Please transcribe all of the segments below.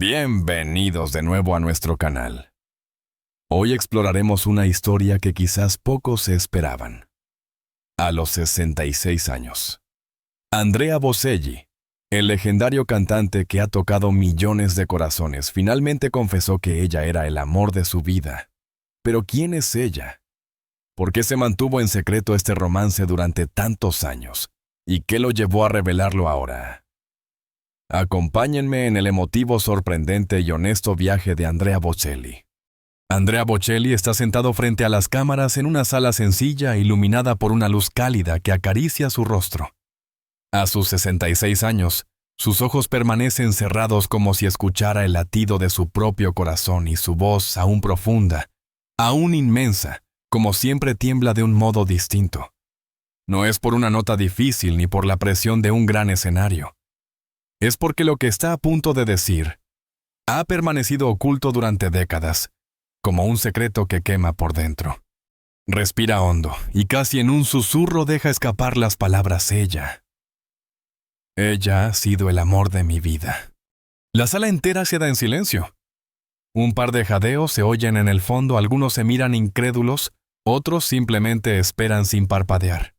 Bienvenidos de nuevo a nuestro canal. Hoy exploraremos una historia que quizás pocos se esperaban. A los 66 años. Andrea Bocelli, el legendario cantante que ha tocado millones de corazones, finalmente confesó que ella era el amor de su vida. Pero ¿quién es ella? ¿Por qué se mantuvo en secreto este romance durante tantos años? ¿Y qué lo llevó a revelarlo ahora? Acompáñenme en el emotivo, sorprendente y honesto viaje de Andrea Bocelli. Andrea Bocelli está sentado frente a las cámaras en una sala sencilla iluminada por una luz cálida que acaricia su rostro. A sus 66 años, sus ojos permanecen cerrados como si escuchara el latido de su propio corazón y su voz aún profunda, aún inmensa, como siempre tiembla de un modo distinto. No es por una nota difícil ni por la presión de un gran escenario. Es porque lo que está a punto de decir ha permanecido oculto durante décadas, como un secreto que quema por dentro. Respira hondo y casi en un susurro deja escapar las palabras ella. Ella ha sido el amor de mi vida. La sala entera queda en silencio. Un par de jadeos se oyen en el fondo, algunos se miran incrédulos, otros simplemente esperan sin parpadear.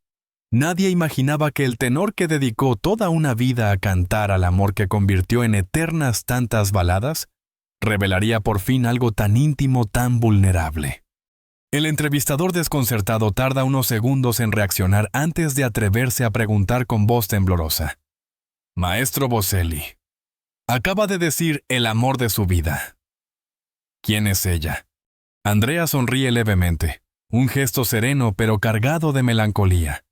Nadie imaginaba que el tenor que dedicó toda una vida a cantar al amor que convirtió en eternas tantas baladas, revelaría por fin algo tan íntimo, tan vulnerable. El entrevistador desconcertado tarda unos segundos en reaccionar antes de atreverse a preguntar con voz temblorosa. Maestro Bocelli, acaba de decir el amor de su vida. ¿Quién es ella? Andrea sonríe levemente, un gesto sereno pero cargado de melancolía.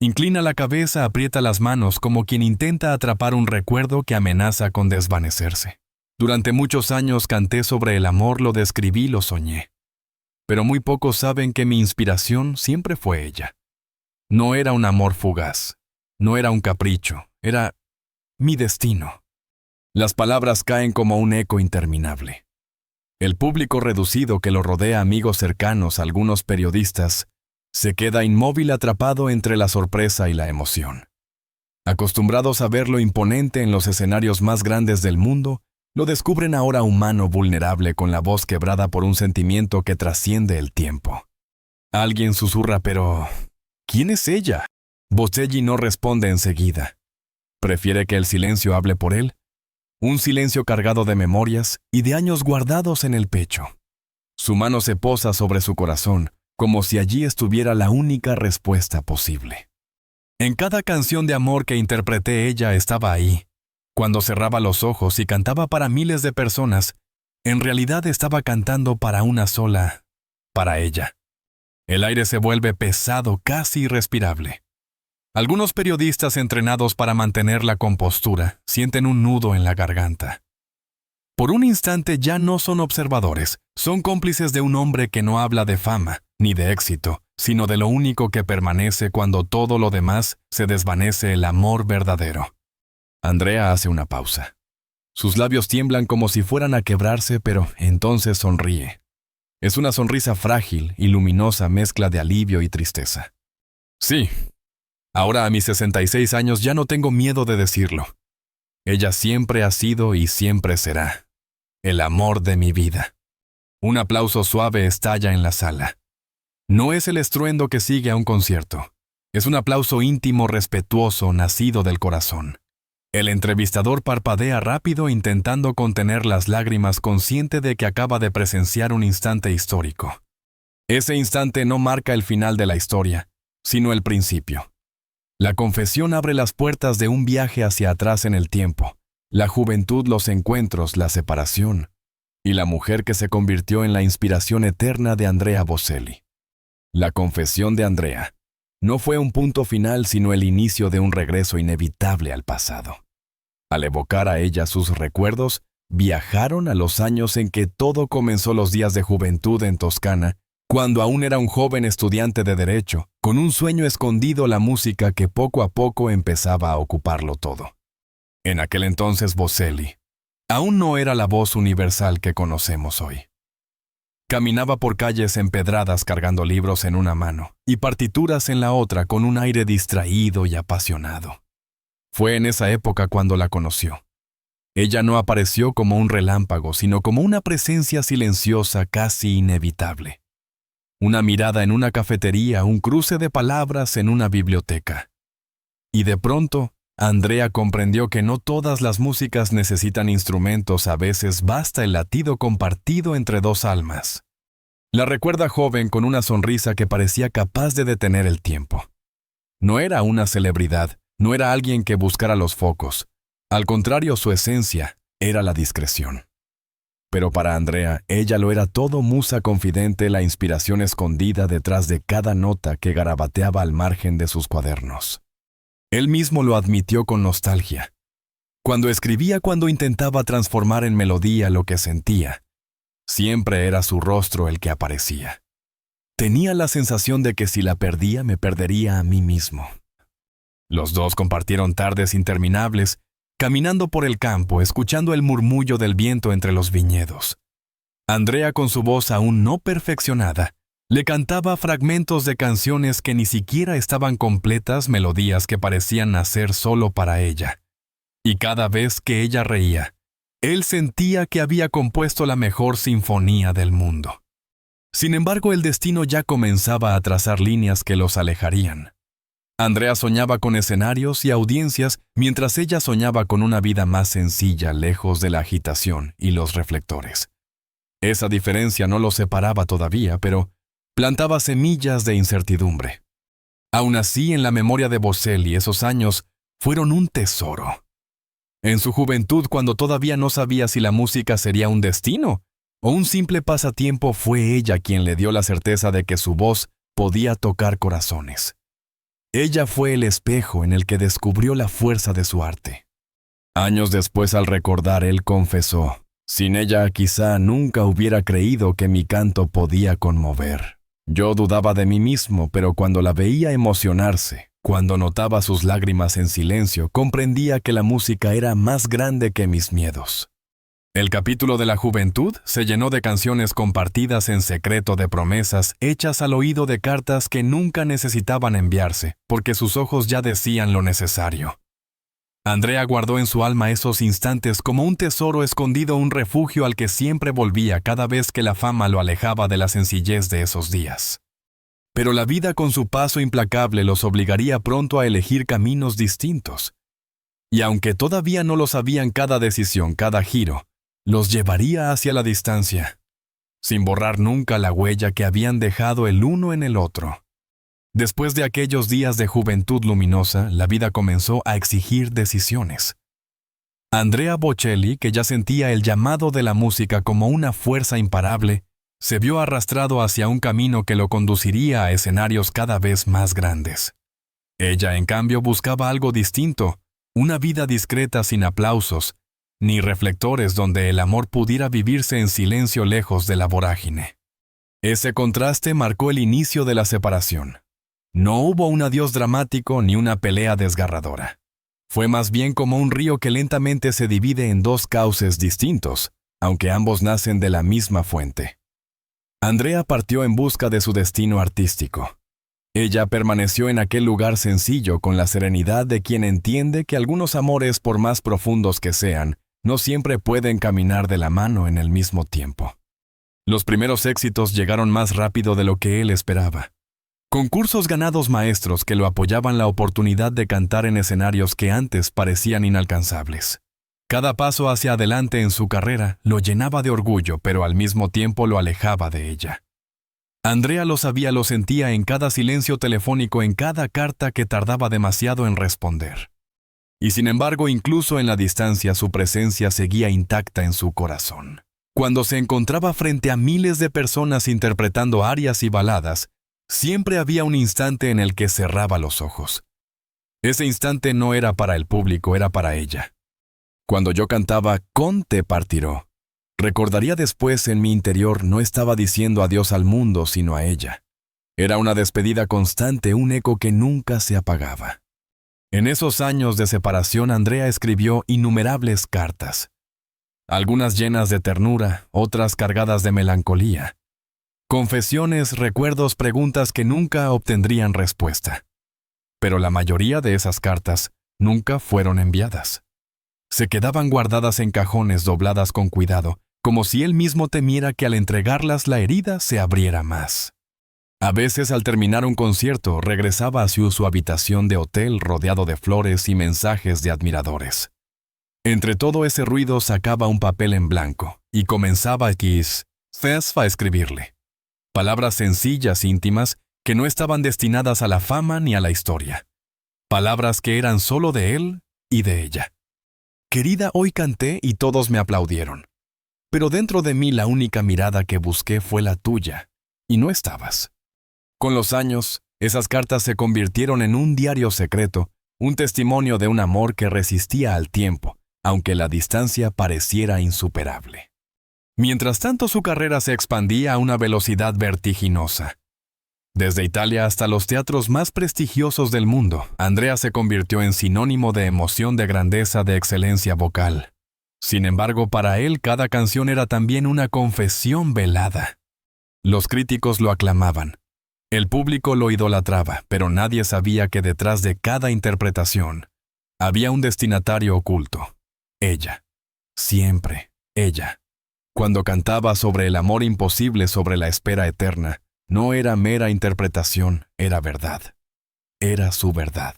Inclina la cabeza, aprieta las manos como quien intenta atrapar un recuerdo que amenaza con desvanecerse. Durante muchos años canté sobre el amor, lo describí, lo soñé. Pero muy pocos saben que mi inspiración siempre fue ella. No era un amor fugaz, no era un capricho, era mi destino. Las palabras caen como un eco interminable. El público reducido que lo rodea, amigos cercanos, algunos periodistas, se queda inmóvil atrapado entre la sorpresa y la emoción. Acostumbrados a ver lo imponente en los escenarios más grandes del mundo, lo descubren ahora humano, vulnerable, con la voz quebrada por un sentimiento que trasciende el tiempo. Alguien susurra, pero ¿quién es ella? Bocelli no responde enseguida. Prefiere que el silencio hable por él, un silencio cargado de memorias y de años guardados en el pecho. Su mano se posa sobre su corazón, como si allí estuviera la única respuesta posible. En cada canción de amor que interpreté ella estaba ahí. Cuando cerraba los ojos y cantaba para miles de personas, en realidad estaba cantando para una sola, para ella. El aire se vuelve pesado, casi irrespirable. Algunos periodistas entrenados para mantener la compostura sienten un nudo en la garganta. Por un instante ya no son observadores, son cómplices de un hombre que no habla de fama, ni de éxito, sino de lo único que permanece cuando todo lo demás se desvanece, el amor verdadero. Andrea hace una pausa. Sus labios tiemblan como si fueran a quebrarse, pero entonces sonríe. Es una sonrisa frágil y luminosa, mezcla de alivio y tristeza. Sí, ahora a mis 66 años ya no tengo miedo de decirlo. Ella siempre ha sido y siempre será el amor de mi vida. Un aplauso suave estalla en la sala. No es el estruendo que sigue a un concierto. Es un aplauso íntimo, respetuoso, nacido del corazón. El entrevistador parpadea rápido intentando contener las lágrimas, consciente de que acaba de presenciar un instante histórico. Ese instante no marca el final de la historia, sino el principio. La confesión abre las puertas de un viaje hacia atrás en el tiempo. La juventud, los encuentros, la separación, y la mujer que se convirtió en la inspiración eterna de Andrea Bocelli. La confesión de Andrea no fue un punto final, sino el inicio de un regreso inevitable al pasado. Al evocar a ella sus recuerdos, viajaron a los años en que todo comenzó, los días de juventud en Toscana, cuando aún era un joven estudiante de Derecho, con un sueño escondido, la música que poco a poco empezaba a ocuparlo todo. En aquel entonces Bocelli aún no era la voz universal que conocemos hoy. Caminaba por calles empedradas cargando libros en una mano y partituras en la otra, con un aire distraído y apasionado. Fue en esa época cuando la conoció. Ella no apareció como un relámpago, sino como una presencia silenciosa casi inevitable. Una mirada en una cafetería, un cruce de palabras en una biblioteca. Y de pronto, Andrea comprendió que no todas las músicas necesitan instrumentos, a veces basta el latido compartido entre dos almas. La recuerda joven con una sonrisa que parecía capaz de detener el tiempo. No era una celebridad, no era alguien que buscara los focos. Al contrario, su esencia era la discreción. Pero para Andrea, ella lo era todo, musa confidente, la inspiración escondida detrás de cada nota que garabateaba al margen de sus cuadernos. Él mismo lo admitió con nostalgia. Cuando escribía, cuando intentaba transformar en melodía lo que sentía, siempre era su rostro el que aparecía. Tenía la sensación de que si la perdía, me perdería a mí mismo. Los dos compartieron tardes interminables, caminando por el campo, escuchando el murmullo del viento entre los viñedos. Andrea, con su voz aún no perfeccionada, le cantaba fragmentos de canciones que ni siquiera estaban completas, melodías que parecían nacer solo para ella. Y cada vez que ella reía, él sentía que había compuesto la mejor sinfonía del mundo. Sin embargo, el destino ya comenzaba a trazar líneas que los alejarían. Andrea soñaba con escenarios y audiencias, mientras ella soñaba con una vida más sencilla, lejos de la agitación y los reflectores. Esa diferencia no los separaba todavía, pero plantaba semillas de incertidumbre. Aún así, en la memoria de Bocelli, esos años fueron un tesoro. En su juventud, cuando todavía no sabía si la música sería un destino o un simple pasatiempo, fue ella quien le dio la certeza de que su voz podía tocar corazones. Ella fue el espejo en el que descubrió la fuerza de su arte. Años después, al recordar, él confesó: «Sin ella quizá nunca hubiera creído que mi canto podía conmover. Yo dudaba de mí mismo, pero cuando la veía emocionarse, cuando notaba sus lágrimas en silencio, comprendía que la música era más grande que mis miedos». El capítulo de la juventud se llenó de canciones compartidas en secreto, de promesas hechas al oído, de cartas que nunca necesitaban enviarse, porque sus ojos ya decían lo necesario. Andrea guardó en su alma esos instantes como un tesoro escondido, un refugio al que siempre volvía cada vez que la fama lo alejaba de la sencillez de esos días. Pero la vida, con su paso implacable, los obligaría pronto a elegir caminos distintos. Y aunque todavía no lo sabían, cada decisión, cada giro, los llevaría hacia la distancia, sin borrar nunca la huella que habían dejado el uno en el otro. Después de aquellos días de juventud luminosa, la vida comenzó a exigir decisiones. Andrea Bocelli, que ya sentía el llamado de la música como una fuerza imparable, se vio arrastrado hacia un camino que lo conduciría a escenarios cada vez más grandes. Ella, en cambio, buscaba algo distinto, una vida discreta, sin aplausos ni reflectores, donde el amor pudiera vivirse en silencio, lejos de la vorágine. Ese contraste marcó el inicio de la separación. No hubo un adiós dramático ni una pelea desgarradora. Fue más bien como un río que lentamente se divide en dos cauces distintos, aunque ambos nacen de la misma fuente. Andrea partió en busca de su destino artístico. Ella permaneció en aquel lugar sencillo, con la serenidad de quien entiende que algunos amores, por más profundos que sean, no siempre pueden caminar de la mano en el mismo tiempo. Los primeros éxitos llegaron más rápido de lo que él esperaba. Concursos ganados, maestros que lo apoyaban, la oportunidad de cantar en escenarios que antes parecían inalcanzables. Cada paso hacia adelante en su carrera lo llenaba de orgullo, pero al mismo tiempo lo alejaba de ella. Andrea lo sabía, lo sentía en cada silencio telefónico, en cada carta que tardaba demasiado en responder. Y sin embargo, incluso en la distancia, su presencia seguía intacta en su corazón. Cuando se encontraba frente a miles de personas interpretando arias y baladas, siempre había un instante en el que cerraba los ojos. Ese instante no era para el público, era para ella. Cuando yo cantaba «Con te partiró», recordaría después, en mi interior no estaba diciendo adiós al mundo, sino a ella. Era una despedida constante, un eco que nunca se apagaba. En esos años de separación, Andrea escribió innumerables cartas. Algunas llenas de ternura, otras cargadas de melancolía. Confesiones, recuerdos, preguntas que nunca obtendrían respuesta. Pero la mayoría de esas cartas nunca fueron enviadas. Se quedaban guardadas en cajones dobladas con cuidado, como si él mismo temiera que al entregarlas la herida se abriera más. A veces, al terminar un concierto, regresaba hacia su habitación de hotel rodeado de flores y mensajes de admiradores. Entre todo ese ruido sacaba un papel en blanco y comenzaba a escribirle. Palabras sencillas, íntimas, que no estaban destinadas a la fama ni a la historia. Palabras que eran solo de él y de ella. Querida, hoy canté y todos me aplaudieron. Pero dentro de mí la única mirada que busqué fue la tuya, y no estabas. Con los años, esas cartas se convirtieron en un diario secreto, un testimonio de un amor que resistía al tiempo, aunque la distancia pareciera insuperable. Mientras tanto, su carrera se expandía a una velocidad vertiginosa. Desde Italia hasta los teatros más prestigiosos del mundo, Andrea se convirtió en sinónimo de emoción, de grandeza, de excelencia vocal. Sin embargo, para él cada canción era también una confesión velada. Los críticos lo aclamaban. El público lo idolatraba, pero nadie sabía que detrás de cada interpretación había un destinatario oculto. Ella. Siempre ella. Cuando cantaba sobre el amor imposible, sobre la espera eterna, no era mera interpretación, era verdad. Era su verdad.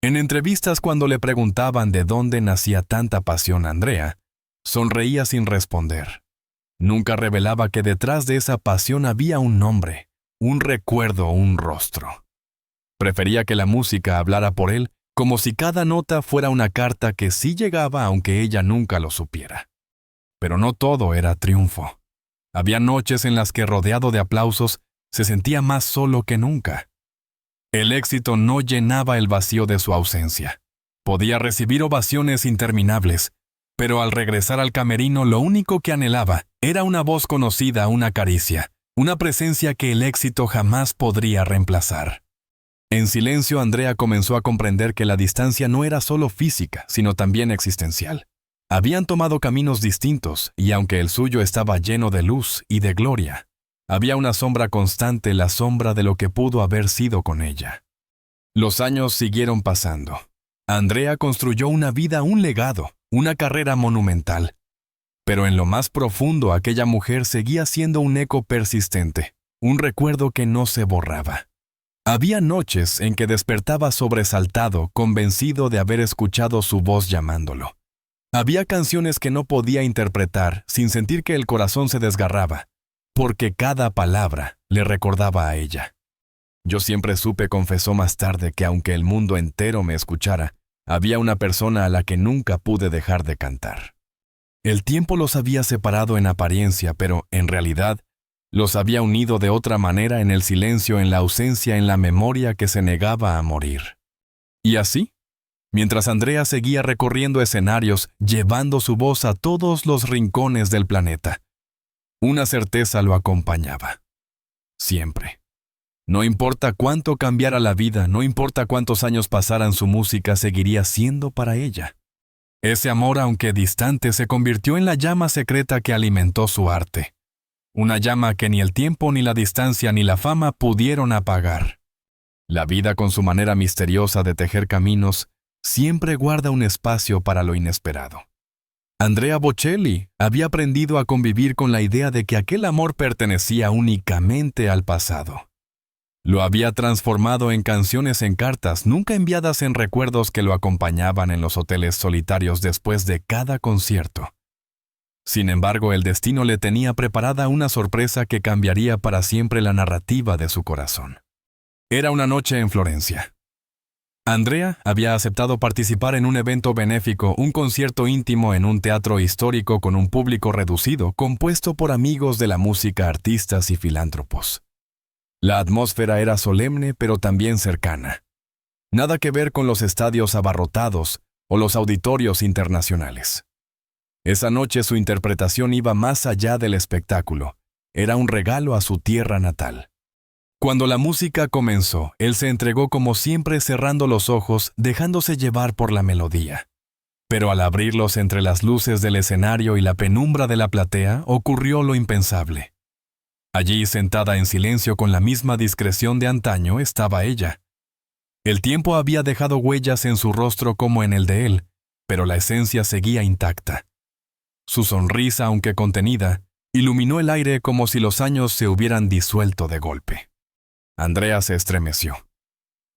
En entrevistas, cuando le preguntaban de dónde nacía tanta pasión a Andrea, sonreía sin responder. Nunca revelaba que detrás de esa pasión había un nombre, un recuerdo, un rostro. Prefería que la música hablara por él, como si cada nota fuera una carta que sí llegaba aunque ella nunca lo supiera. Pero no todo era triunfo. Había noches en las que, rodeado de aplausos, se sentía más solo que nunca. El éxito no llenaba el vacío de su ausencia. Podía recibir ovaciones interminables, pero al regresar al camerino lo único que anhelaba era una voz conocida, una caricia, una presencia que el éxito jamás podría reemplazar. En silencio, Andrea comenzó a comprender que la distancia no era solo física, sino también existencial. Habían tomado caminos distintos, y aunque el suyo estaba lleno de luz y de gloria, había una sombra constante, la sombra de lo que pudo haber sido con ella. Los años siguieron pasando. Andrea construyó una vida, un legado, una carrera monumental. Pero en lo más profundo, aquella mujer seguía siendo un eco persistente, un recuerdo que no se borraba. Había noches en que despertaba sobresaltado, convencido de haber escuchado su voz llamándolo. Había canciones que no podía interpretar sin sentir que el corazón se desgarraba, porque cada palabra le recordaba a ella. Yo siempre supe, confesó más tarde, que aunque el mundo entero me escuchara, había una persona a la que nunca pude dejar de cantar. El tiempo los había separado en apariencia, pero, en realidad, los había unido de otra manera, en el silencio, en la ausencia, en la memoria que se negaba a morir. Y así, mientras Andrea seguía recorriendo escenarios, llevando su voz a todos los rincones del planeta, una certeza lo acompañaba. Siempre. No importa cuánto cambiara la vida, no importa cuántos años pasaran, su música seguiría siendo para ella. Ese amor, aunque distante, se convirtió en la llama secreta que alimentó su arte. Una llama que ni el tiempo, ni la distancia, ni la fama pudieron apagar. La vida, con su manera misteriosa de tejer caminos, siempre guarda un espacio para lo inesperado. Andrea Bocelli había aprendido a convivir con la idea de que aquel amor pertenecía únicamente al pasado. Lo había transformado en canciones, en cartas, nunca enviadas, en recuerdos que lo acompañaban en los hoteles solitarios después de cada concierto. Sin embargo, el destino le tenía preparada una sorpresa que cambiaría para siempre la narrativa de su corazón. Era una noche en Florencia. Andrea había aceptado participar en un evento benéfico, un concierto íntimo en un teatro histórico con un público reducido, compuesto por amigos de la música, artistas y filántropos. La atmósfera era solemne, pero también cercana. Nada que ver con los estadios abarrotados o los auditorios internacionales. Esa noche su interpretación iba más allá del espectáculo. Era un regalo a su tierra natal. Cuando la música comenzó, él se entregó como siempre, cerrando los ojos, dejándose llevar por la melodía. Pero al abrirlos entre las luces del escenario y la penumbra de la platea, ocurrió lo impensable. Allí, sentada en silencio con la misma discreción de antaño, estaba ella. El tiempo había dejado huellas en su rostro como en el de él, pero la esencia seguía intacta. Su sonrisa, aunque contenida, iluminó el aire como si los años se hubieran disuelto de golpe. Andrea se estremeció.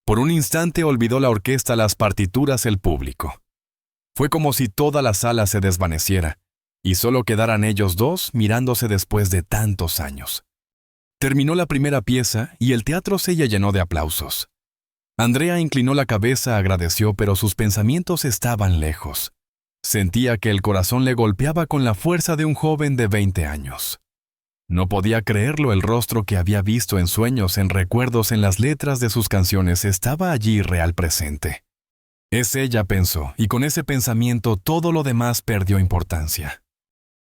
Por un instante olvidó la orquesta, las partituras, el público. Fue como si toda la sala se desvaneciera, y solo quedaran ellos dos mirándose después de tantos años. Terminó la primera pieza y el teatro se llenó de aplausos. Andrea inclinó la cabeza, agradeció, pero sus pensamientos estaban lejos. Sentía que el corazón le golpeaba con la fuerza de un joven de 20 años. No podía creerlo, el rostro que había visto en sueños, en recuerdos, en las letras de sus canciones, estaba allí real presente. Es ella, pensó, y con ese pensamiento todo lo demás perdió importancia.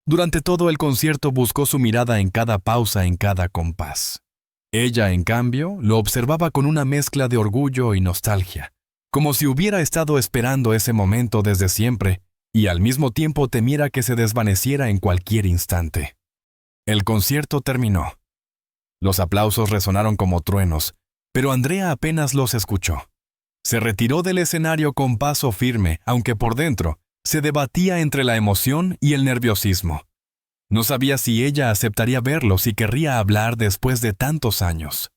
Durante todo el concierto buscó su mirada en cada pausa, en cada compás. Ella, en cambio, lo observaba con una mezcla de orgullo y nostalgia, como si hubiera estado esperando ese momento desde siempre, y al mismo tiempo temiera que se desvaneciera en cualquier instante. El concierto terminó. Los aplausos resonaron como truenos, pero Andrea apenas los escuchó. Se retiró del escenario con paso firme, aunque por dentro se debatía entre la emoción y el nerviosismo. No sabía si ella aceptaría verlo, si querría hablar después de tantos años.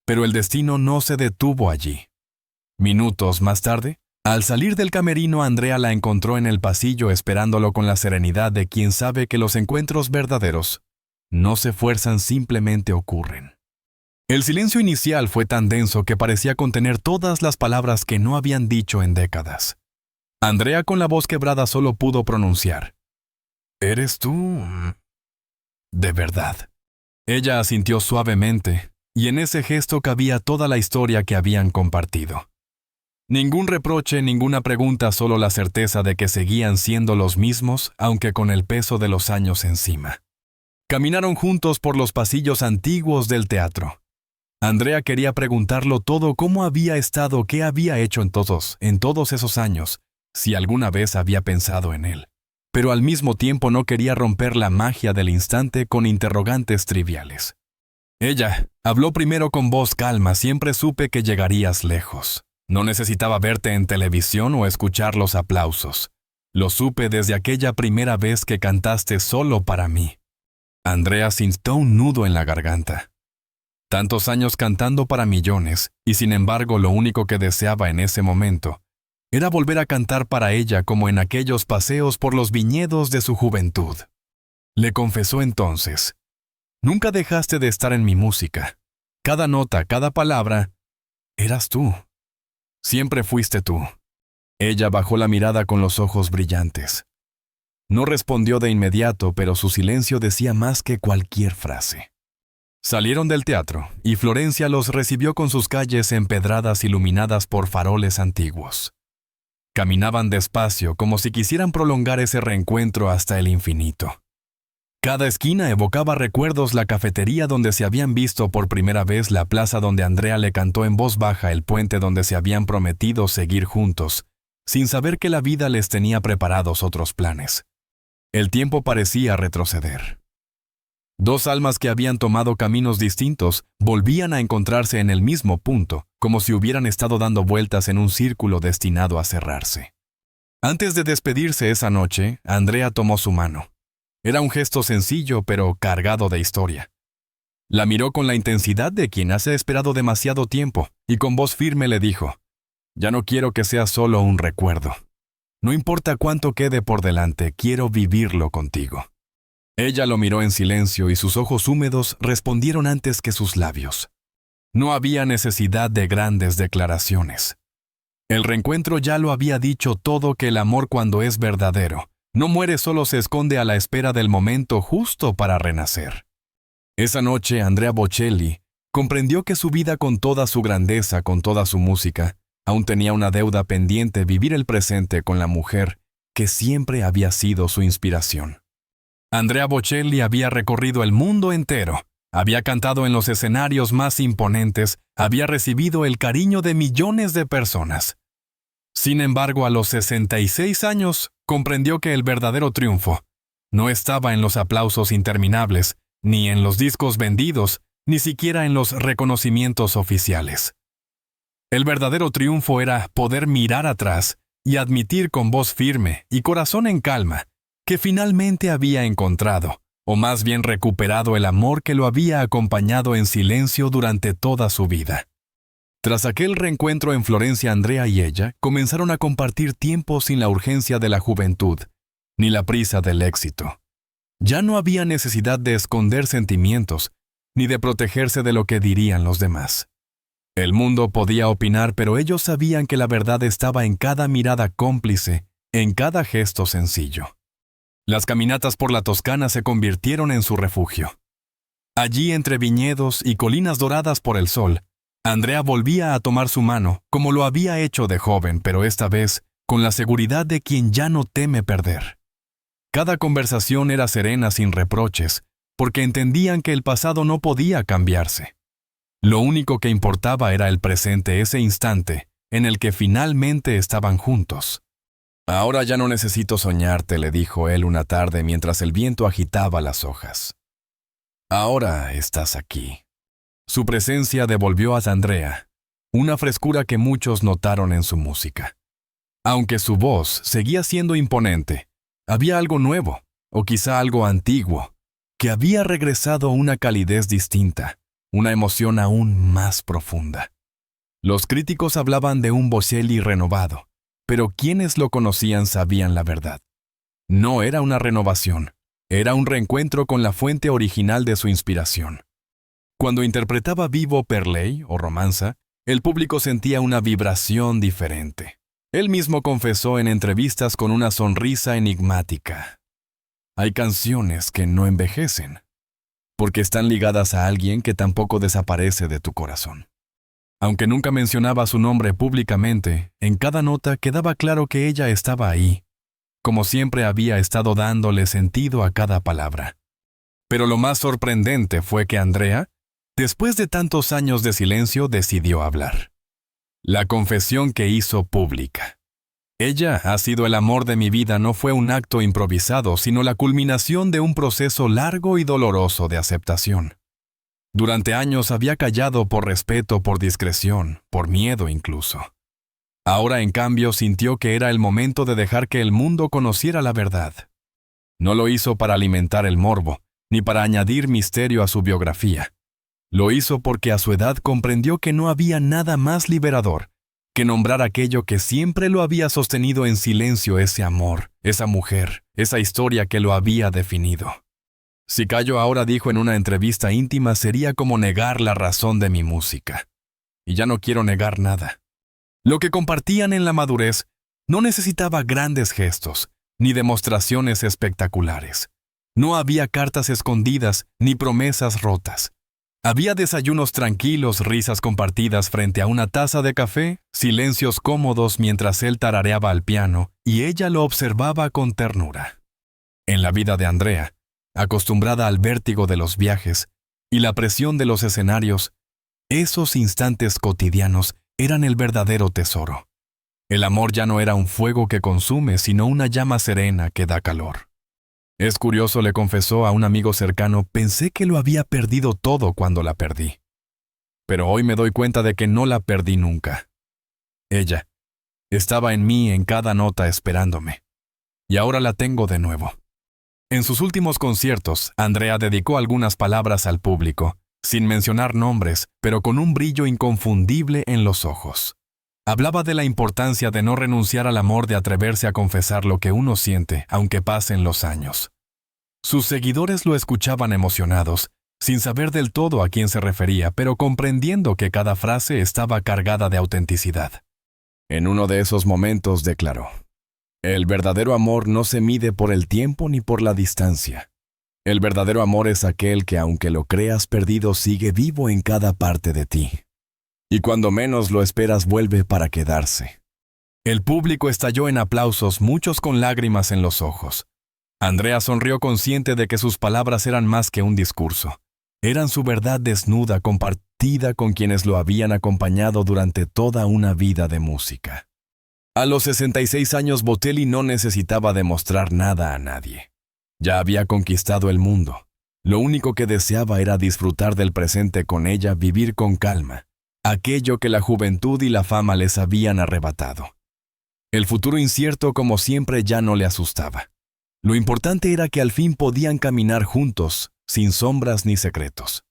Pero el destino no se detuvo allí. Minutos más tarde, al salir del camerino, Andrea la encontró en el pasillo esperándolo con la serenidad de quien sabe que los encuentros verdaderos no se fuerzan, simplemente ocurren. El silencio inicial fue tan denso que parecía contener todas las palabras que no habían dicho en décadas. Andrea, con la voz quebrada, solo pudo pronunciar: «¿Eres tú? ¿De verdad?». Ella asintió suavemente, y en ese gesto cabía toda la historia que habían compartido. Ningún reproche, ninguna pregunta, solo la certeza de que seguían siendo los mismos, aunque con el peso de los años encima. Caminaron juntos por los pasillos antiguos del teatro. Andrea quería preguntarlo todo: cómo había estado, qué había hecho en todos esos años, si alguna vez había pensado en él. Pero al mismo tiempo no quería romper la magia del instante con interrogantes triviales. Ella habló primero con voz calma: «Siempre supe que llegarías lejos. No necesitaba verte en televisión o escuchar los aplausos. Lo supe desde aquella primera vez que cantaste solo para mí». Andrea sintió un nudo en la garganta. Tantos años cantando para millones, y sin embargo lo único que deseaba en ese momento era volver a cantar para ella, como en aquellos paseos por los viñedos de su juventud. Le confesó entonces: «Nunca dejaste de estar en mi música. Cada nota, cada palabra, eras tú. Siempre fuiste tú». Ella bajó la mirada con los ojos brillantes. No respondió de inmediato, pero su silencio decía más que cualquier frase. Salieron del teatro, y Florencia los recibió con sus calles empedradas iluminadas por faroles antiguos. Caminaban despacio, como si quisieran prolongar ese reencuentro hasta el infinito. Cada esquina evocaba recuerdos: la cafetería donde se habían visto por primera vez, la plaza donde Andrea le cantó en voz baja, el puente donde se habían prometido seguir juntos, sin saber que la vida les tenía preparados otros planes. El tiempo parecía retroceder. Dos almas que habían tomado caminos distintos volvían a encontrarse en el mismo punto, como si hubieran estado dando vueltas en un círculo destinado a cerrarse. Antes de despedirse esa noche, Andrea tomó su mano. Era un gesto sencillo, pero cargado de historia. La miró con la intensidad de quien hace esperado demasiado tiempo, y con voz firme le dijo: «Ya no quiero que sea solo un recuerdo. No importa cuánto quede por delante, quiero vivirlo contigo». Ella lo miró en silencio, y sus ojos húmedos respondieron antes que sus labios. No había necesidad de grandes declaraciones. El reencuentro ya lo había dicho todo: que el amor, cuando es verdadero, no muere, solo se esconde a la espera del momento justo para renacer. Esa noche, Andrea Bocelli comprendió que su vida, con toda su grandeza, con toda su música, aún tenía una deuda pendiente: vivir el presente con la mujer que siempre había sido su inspiración. Andrea Bocelli había recorrido el mundo entero, había cantado en los escenarios más imponentes, había recibido el cariño de millones de personas. Sin embargo, a los 66 años, comprendió que el verdadero triunfo no estaba en los aplausos interminables, ni en los discos vendidos, ni siquiera en los reconocimientos oficiales. El verdadero triunfo era poder mirar atrás y admitir con voz firme y corazón en calma que finalmente había encontrado, o más bien recuperado, el amor que lo había acompañado en silencio durante toda su vida. Tras aquel reencuentro en Florencia, Andrea y ella comenzaron a compartir tiempo sin la urgencia de la juventud, ni la prisa del éxito. Ya no había necesidad de esconder sentimientos, ni de protegerse de lo que dirían los demás. El mundo podía opinar, pero ellos sabían que la verdad estaba en cada mirada cómplice, en cada gesto sencillo. Las caminatas por la Toscana se convirtieron en su refugio. Allí, entre viñedos y colinas doradas por el sol, Andrea volvía a tomar su mano, como lo había hecho de joven, pero esta vez con la seguridad de quien ya no teme perder. Cada conversación era serena, sin reproches, porque entendían que el pasado no podía cambiarse. Lo único que importaba era el presente, ese instante en el que finalmente estaban juntos. «Ahora ya no necesito soñarte», le dijo él una tarde mientras el viento agitaba las hojas. «Ahora estás aquí». Su presencia devolvió a Andrea una frescura que muchos notaron en su música. Aunque su voz seguía siendo imponente, había algo nuevo, o quizá algo antiguo, que había regresado a una calidez distinta, una emoción aún más profunda. Los críticos hablaban de un Bocelli renovado, pero quienes lo conocían sabían la verdad. No era una renovación, era un reencuentro con la fuente original de su inspiración. Cuando interpretaba vivo Perley o Romanza, el público sentía una vibración diferente. Él mismo confesó en entrevistas con una sonrisa enigmática: «Hay canciones que no envejecen, porque están ligadas a alguien que tampoco desaparece de tu corazón». Aunque nunca mencionaba su nombre públicamente, en cada nota quedaba claro que ella estaba ahí, como siempre había estado dándole sentido a cada palabra. Pero lo más sorprendente fue que Andrea, después de tantos años de silencio, decidió hablar. La confesión que hizo pública. «Ella ha sido el amor de mi vida» no fue un acto improvisado, sino la culminación de un proceso largo y doloroso de aceptación. Durante años había callado por respeto, por discreción, por miedo incluso. Ahora, en cambio, sintió que era el momento de dejar que el mundo conociera la verdad. No lo hizo para alimentar el morbo, ni para añadir misterio a su biografía. Lo hizo porque a su edad comprendió que no había nada más liberador que nombrar aquello que siempre lo había sostenido en silencio, ese amor, esa mujer, esa historia que lo había definido. «Si callo ahora», dijo en una entrevista íntima, «sería como negar la razón de mi música. Y ya no quiero negar nada». Lo que compartían en la madurez no necesitaba grandes gestos, ni demostraciones espectaculares. No había cartas escondidas, ni promesas rotas. Había desayunos tranquilos, risas compartidas frente a una taza de café, silencios cómodos mientras él tarareaba al piano y ella lo observaba con ternura. En la vida de Andrea, acostumbrada al vértigo de los viajes y la presión de los escenarios, esos instantes cotidianos eran el verdadero tesoro. El amor ya no era un fuego que consume, sino una llama serena que da calor. «Es curioso», le confesó a un amigo cercano, «pensé que lo había perdido todo cuando la perdí. Pero hoy me doy cuenta de que no la perdí nunca. Ella estaba en mí, en cada nota, esperándome. Y ahora la tengo de nuevo». En sus últimos conciertos, Andrea dedicó algunas palabras al público, sin mencionar nombres, pero con un brillo inconfundible en los ojos. Hablaba de la importancia de no renunciar al amor, de atreverse a confesar lo que uno siente, aunque pasen los años. Sus seguidores lo escuchaban emocionados, sin saber del todo a quién se refería, pero comprendiendo que cada frase estaba cargada de autenticidad. En uno de esos momentos declaró: «El verdadero amor no se mide por el tiempo ni por la distancia. El verdadero amor es aquel que, aunque lo creas perdido, sigue vivo en cada parte de ti. Y cuando menos lo esperas, vuelve para quedarse». El público estalló en aplausos, muchos con lágrimas en los ojos. Andrea sonrió, consciente de que sus palabras eran más que un discurso. Eran su verdad desnuda, compartida con quienes lo habían acompañado durante toda una vida de música. A los 66 años, Bocelli no necesitaba demostrar nada a nadie. Ya había conquistado el mundo. Lo único que deseaba era disfrutar del presente con ella, vivir con calma aquello que la juventud y la fama les habían arrebatado. El futuro incierto, como siempre, ya no le asustaba. Lo importante era que al fin podían caminar juntos, sin sombras ni secretos.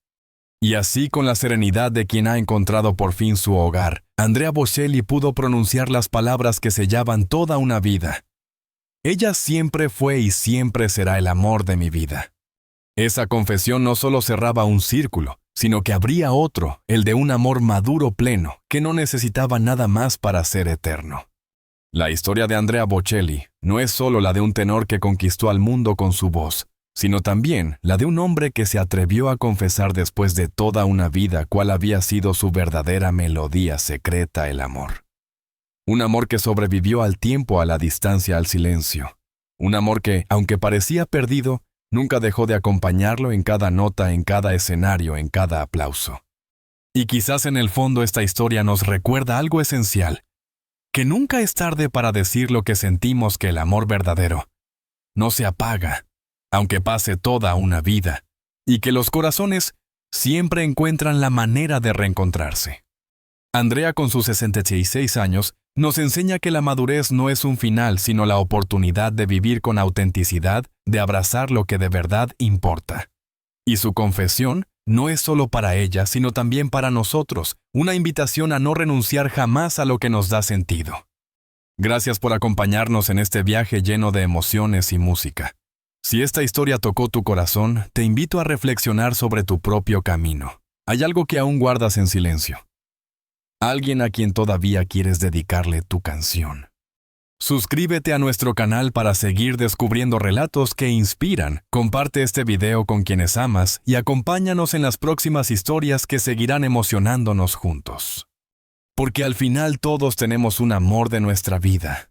Y así, con la serenidad de quien ha encontrado por fin su hogar, Andrea Bocelli pudo pronunciar las palabras que sellaban toda una vida. Ella siempre fue y siempre será el amor de mi vida. Esa confesión no solo cerraba un círculo, sino que abría otro, el de un amor maduro pleno, que no necesitaba nada más para ser eterno. La historia de Andrea Bocelli no es solo la de un tenor que conquistó al mundo con su voz, sino también la de un hombre que se atrevió a confesar después de toda una vida cuál había sido su verdadera melodía secreta, el amor. Un amor que sobrevivió al tiempo, a la distancia, al silencio. Un amor que, aunque parecía perdido, nunca dejó de acompañarlo en cada nota, en cada escenario, en cada aplauso. Y quizás en el fondo esta historia nos recuerda algo esencial, que nunca es tarde para decir lo que sentimos, que el amor verdadero no se apaga, aunque pase toda una vida, y que los corazones siempre encuentran la manera de reencontrarse. Andrea, con sus 66 años, nos enseña que la madurez no es un final, sino la oportunidad de vivir con autenticidad, de abrazar lo que de verdad importa. Y su confesión no es solo para ella, sino también para nosotros, una invitación a no renunciar jamás a lo que nos da sentido. Gracias por acompañarnos en este viaje lleno de emociones y música. Si esta historia tocó tu corazón, te invito a reflexionar sobre tu propio camino. ¿Hay algo que aún guardas en silencio? ¿Alguien a quien todavía quieres dedicarle tu canción? Suscríbete a nuestro canal para seguir descubriendo relatos que inspiran. Comparte este video con quienes amas y acompáñanos en las próximas historias que seguirán emocionándonos juntos. Porque al final todos tenemos un amor de nuestra vida.